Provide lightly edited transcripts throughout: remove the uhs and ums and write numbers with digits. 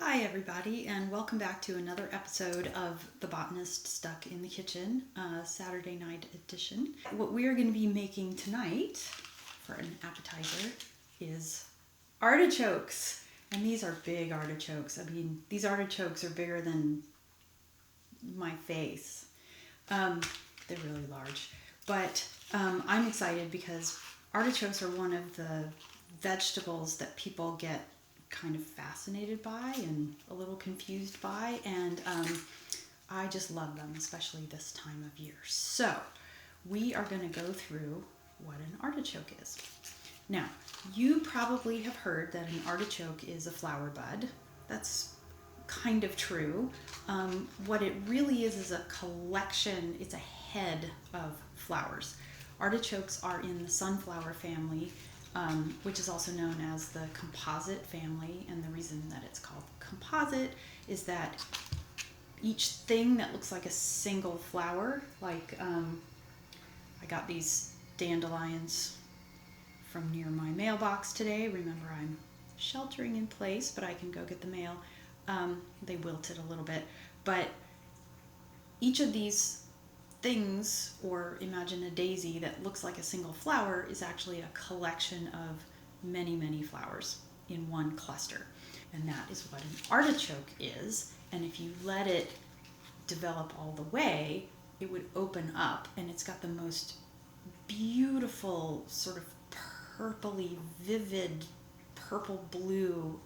Hi everybody, and welcome back to another episode of The Botanist Stuck in the Kitchen, Saturday night edition. What we are going to be making tonight for an appetizer is artichokes. And these are big artichokes. I mean, these artichokes are bigger than my face. They're really large. But I'm excited because artichokes are one of the vegetables that people get kind of fascinated by and a little confused by, and I just love them, especially this time of year. So we are going to go through what an artichoke is. Now, you probably have heard that an artichoke is a flower bud. That's kind of true. What it really is a collection, it's a head of flowers. Artichokes are in the sunflower family, which is also known as the composite family. And the reason that it's called composite is that each thing that looks like a single flower, like I got these dandelions from near my mailbox today. Remember, I'm sheltering in place, but I can go get the mail. They wilted a little bit, but each of these things, or imagine a daisy that looks like a single flower, is actually a collection of many flowers in one cluster. And that is what an artichoke is. And if you let it develop all the way, it would open up, and it's got the most beautiful sort of purpley, vivid purple blue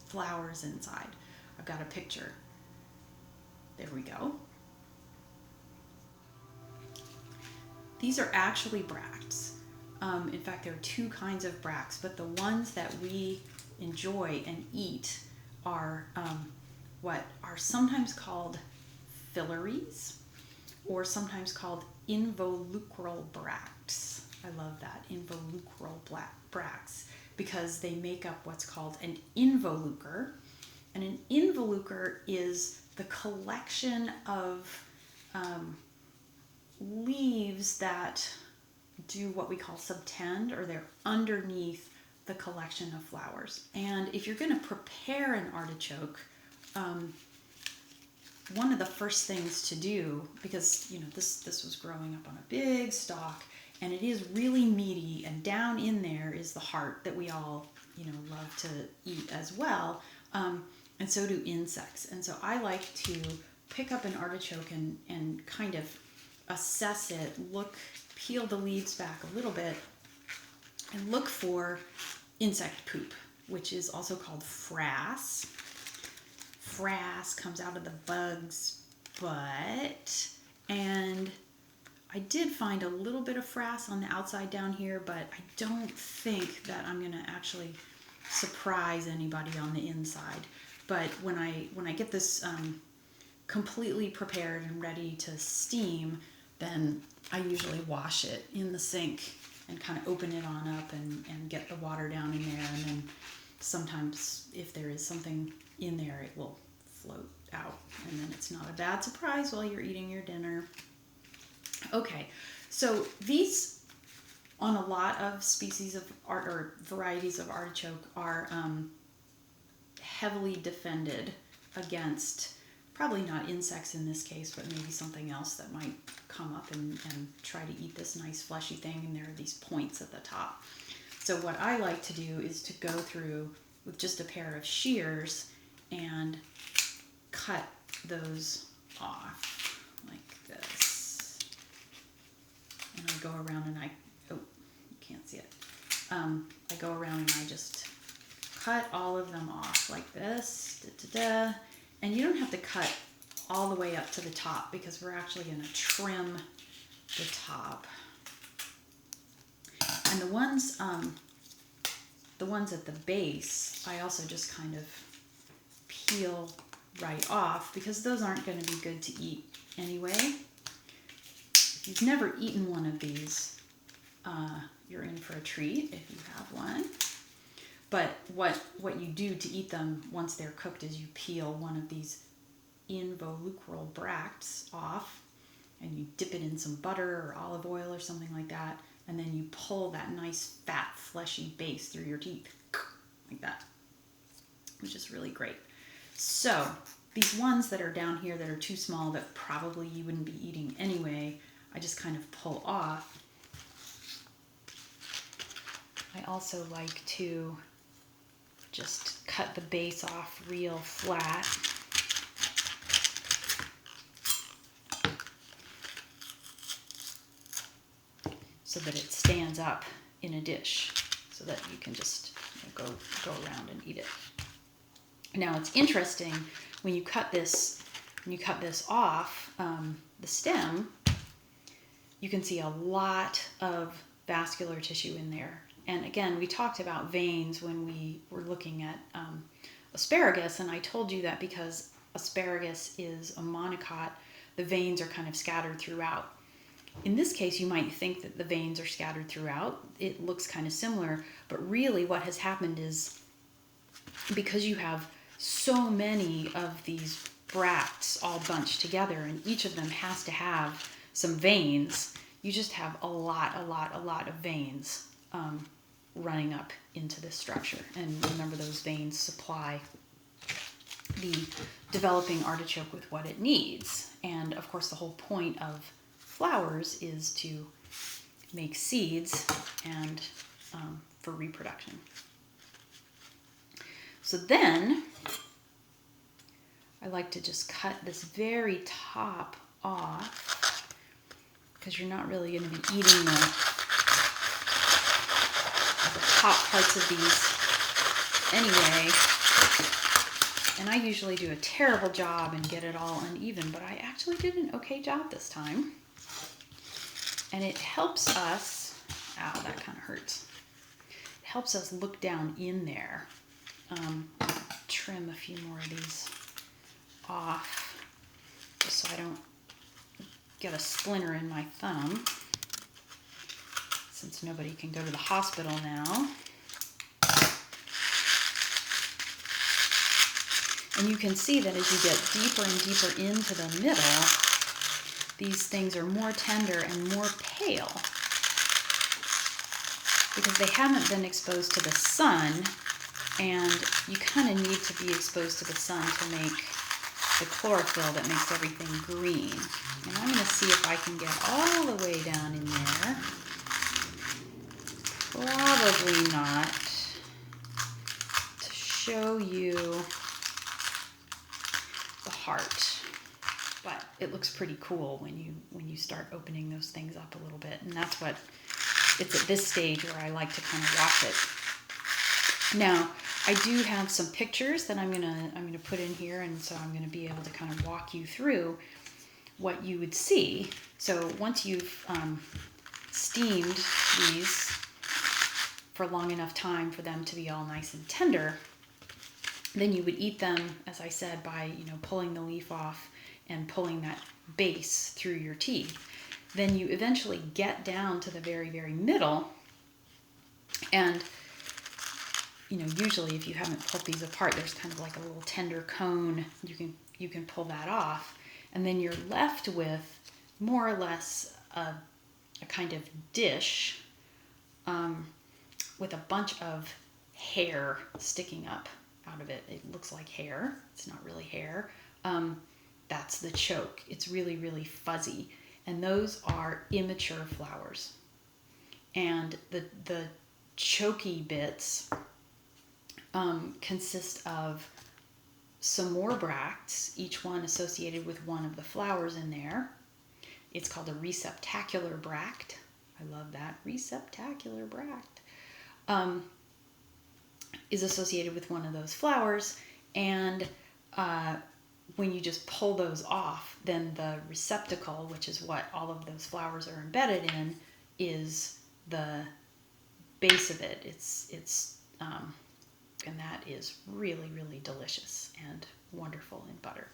flowers inside. I've got a picture. There we go. These are actually bracts. In fact, there are two kinds of bracts, but the ones that we enjoy and eat are what are sometimes called filaries, or sometimes called involucral bracts. I love that, involucral bracts, because they make up what's called an involucre. And an involucre is the collection of leaves that do what we call subtend, or they're underneath the collection of flowers. And if you're going to prepare an artichoke, one of the first things to do, because this was growing up on a big stalk, and it is really meaty, and down in there is the heart that we all love to eat as well, and so do insects. And so I like to pick up an artichoke and kind of assess it, peel the leaves back a little bit, and look for insect poop, which is also called frass. Frass comes out of the bug's butt, and I did find a little bit of frass on the outside down here, but I don't think that I'm going to actually surprise anybody on the inside. But when I get this completely prepared and ready to steam, then I usually wash it in the sink and kind of open it on up and get the water down in there. And then sometimes if there is something in there, it will float out. And then it's not a bad surprise while you're eating your dinner. Okay, so these, on a lot of species of or varieties of artichoke, are heavily defended against, probably not insects in this case, but maybe something else that might come up and try to eat this nice fleshy thing, and there are these points at the top. So what I like to do is to go through with just a pair of shears and cut those off like this. And I go around and you can't see it. I go around and I just cut all of them off like this, and you don't have to cut all the way up to the top, because we're actually going to trim the top. And the ones at the base, I also just kind of peel right off, because those aren't going to be good to eat anyway. If you've never eaten one of these, you're in for a treat if you have one. But what you do to eat them once they're cooked is you peel one of these involucral bracts off, and you dip it in some butter or olive oil or something like that, and then you pull that nice fat fleshy base through your teeth like that, which is really great. So these ones that are down here that are too small that probably you wouldn't be eating anyway, I just kind of pull off. I also like to just cut the base off real flat. So that it stands up in a dish so that you can just go around and eat it. Now it's interesting when you cut this off, the stem, you can see a lot of vascular tissue in there. And again, we talked about veins when we were looking at asparagus, and I told you that because asparagus is a monocot, the veins are kind of scattered throughout. In this case, you might think that the veins are scattered throughout. It looks kind of similar, but really what has happened is because you have so many of these bracts all bunched together and each of them has to have some veins, you just have a lot of veins running up into this structure. And remember, those veins supply the developing artichoke with what it needs. And of course, the whole point of flowers is to make seeds and for reproduction. So then I like to just cut this very top off because you're not really going to be eating the top parts of these anyway. And I usually do a terrible job and get it all uneven, but I actually did an okay job this time. And it helps us, ow, that kind of hurts. It helps us look down in there. Trim a few more of these off just so I don't get a splinter in my thumb, since nobody can go to the hospital now. And you can see that as you get deeper and deeper into the middle, these things are more tender and more pale because they haven't been exposed to the sun, and you kind of need to be exposed to the sun to make the chlorophyll that makes everything green. And I'm going to see if I can get all the way down in there. Probably not, to show you the heart. But it looks pretty cool when you start opening those things up a little bit. And that's what, it's at this stage where I like to kind of watch it. Now, I do have some pictures that I'm gonna put in here, and so I'm gonna be able to kind of walk you through what you would see. So once you've steamed these for long enough time for them to be all nice and tender, then you would eat them, as I said, by pulling the leaf off and pulling that base through your teeth. Then you eventually get down to the very, very middle, and usually if you haven't pulled these apart, there's kind of like a little tender cone. You can pull that off, and then you're left with more or less a kind of dish with a bunch of hair sticking up out of it. It looks like hair. It's not really hair. That's the choke. It's really, really fuzzy. And those are immature flowers. And the choky bits consist of some more bracts, each one associated with one of the flowers in there. It's called a receptacular bract. I love that, receptacular bract. Is associated with one of those flowers, and when you just pull those off, then the receptacle, which is what all of those flowers are embedded in, is the base of it. And that is really, really delicious and wonderful in butter.